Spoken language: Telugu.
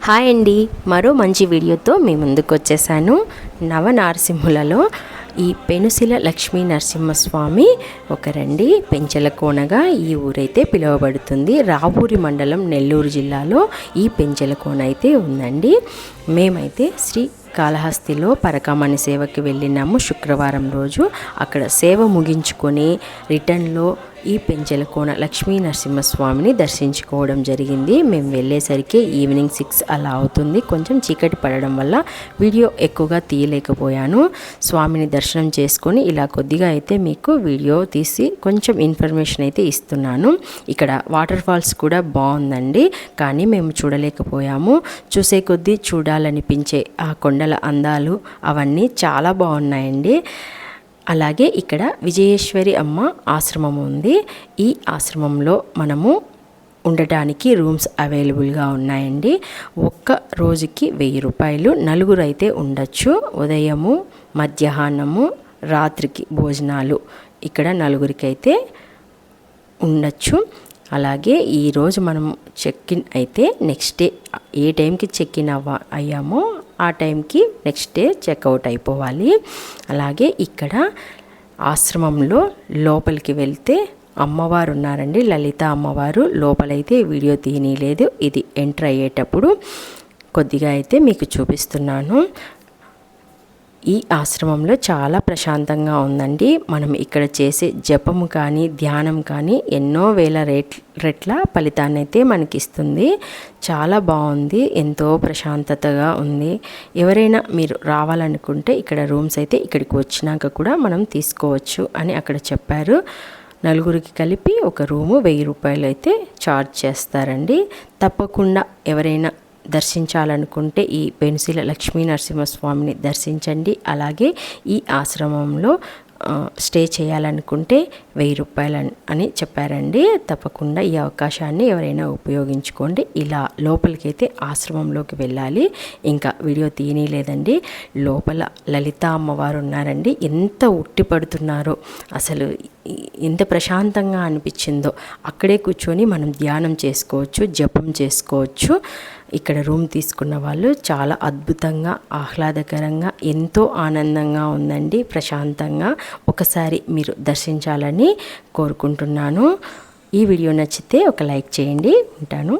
హాయ్ అండి, మరో మంచి వీడియోతో మీ ముందుకు వచ్చేసాను. నవనారసింహులలో ఈ పెనుసిల లక్ష్మీ నరసింహస్వామి ఒకరండి. పెంచలకోనగా ఈ ఊరైతే పిలువబడుతుంది. రావూరి మండలం, నెల్లూరు జిల్లాలో ఈ పెంచలకోన అయితే ఉందండి. మేమైతే శ్రీ కాళహస్తిలో పరకామణి సేవకి వెళ్ళినాము శుక్రవారం రోజు. అక్కడ సేవ ముగించుకొని రిటర్న్లో ఈ పెంచలకోన లక్ష్మీ నరసింహస్వామిని దర్శించుకోవడం జరిగింది. మేము వెళ్ళేసరికి ఈవినింగ్ 6 అలా అవుతుంది. కొంచెం చీకటి పడడం వల్ల వీడియో ఎక్కువగా తీయలేకపోయాను. స్వామిని దర్శనం చేసుకొని ఇలా కొద్దిగా అయితే మీకు వీడియో తీసి కొంచెం ఇన్ఫర్మేషన్ అయితే ఇస్తున్నాను. ఇక్కడ వాటర్ ఫాల్స్ కూడా బాగుందండి, కానీ మేము చూడలేకపోయాము. చూసే కొద్దీ చూడాలనిపించే ఆ కొండల అందాలు అవన్నీ చాలా బాగున్నాయండి. అలాగే ఇక్కడ విజయేశ్వరి అమ్మ ఆశ్రమం ఉంది. ఈ ఆశ్రమంలో మనము ఉండటానికి రూమ్స్ అవైలబుల్గా ఉన్నాయండి. ఒక్క రోజుకి 1000 రూపాయలు. నలుగురు అయితే ఉండొచ్చు. ఉదయము, మధ్యాహ్నము, రాత్రికి భోజనాలు ఇక్కడ నలుగురికి అయితే ఉండొచ్చు. అలాగే ఈరోజు మనం చెక్ఇన్ అయితే నెక్స్ట్ డే ఏ టైంకి చెక్ఇన్ అయ్యామో ఆ టైంకి నెక్స్ట్ డే చెక్అవుట్ అయిపోవాలి. అలాగే ఇక్కడ ఆశ్రమంలో లోపలికి వెళ్తే అమ్మవారు ఉన్నారండి, లలిత అమ్మవారు. లోపలైతే వీడియో తీయలేదు, ఇది ఎంటర్ అయ్యేటప్పుడు కొద్దిగా అయితే మీకు చూపిస్తున్నాను. ఈ ఆశ్రమంలో చాలా ప్రశాంతంగా ఉందండి. మనం ఇక్కడ చేసే జపము కానీ ధ్యానం కానీ ఎన్నో వేల రెట్ల ఫలితాన్ని అయితే మనకిస్తుంది. చాలా బాగుంది, ఎంతో ప్రశాంతతగా ఉంది. ఎవరైనా మీరు రావాలనుకుంటే ఇక్కడ రూమ్స్ అయితే ఇక్కడికి వచ్చినాక కూడా మనం తీసుకోవచ్చు అని అక్కడ చెప్పారు. నలుగురికి కలిపి ఒక రూము 1000 రూపాయలు అయితే ఛార్జ్ చేస్తారండి. తప్పకుండా ఎవరైనా దర్శించాలనుకుంటే ఈ పెనుసిల లక్ష్మీ నరసింహస్వామిని దర్శించండి. అలాగే ఈ ఆశ్రమంలో స్టే చేయాలనుకుంటే 1000 రూపాయలు అని చెప్పారండి. తప్పకుండా ఈ అవకాశాన్ని ఎవరైనా ఉపయోగించుకోండి. ఇలా లోపలికైతే ఆశ్రమంలోకి వెళ్ళాలి. ఇంకా వీడియో తీయలేదండి. లోపల లలిత అమ్మవారు ఉన్నారండి. ఎంత ఉట్టి పడుతున్నారో, అసలు ఎంత ప్రశాంతంగా అనిపించిందో. అక్కడే కూర్చొని మనం ధ్యానం చేసుకోవచ్చు, జపం చేసుకోవచ్చు. ఇక్కడ రూమ్ తీసుకున్న వాళ్ళు చాలా అద్భుతంగా, ఆహ్లాదకరంగా, ఎంతో ఆనందంగా ఉందండి, ప్రశాంతంగా. ఒకసారి మీరు దర్శించాలని కోరుకుంటున్నాను. ఈ వీడియో నచ్చితే ఒక లైక్ చేయండి. ఉంటాను.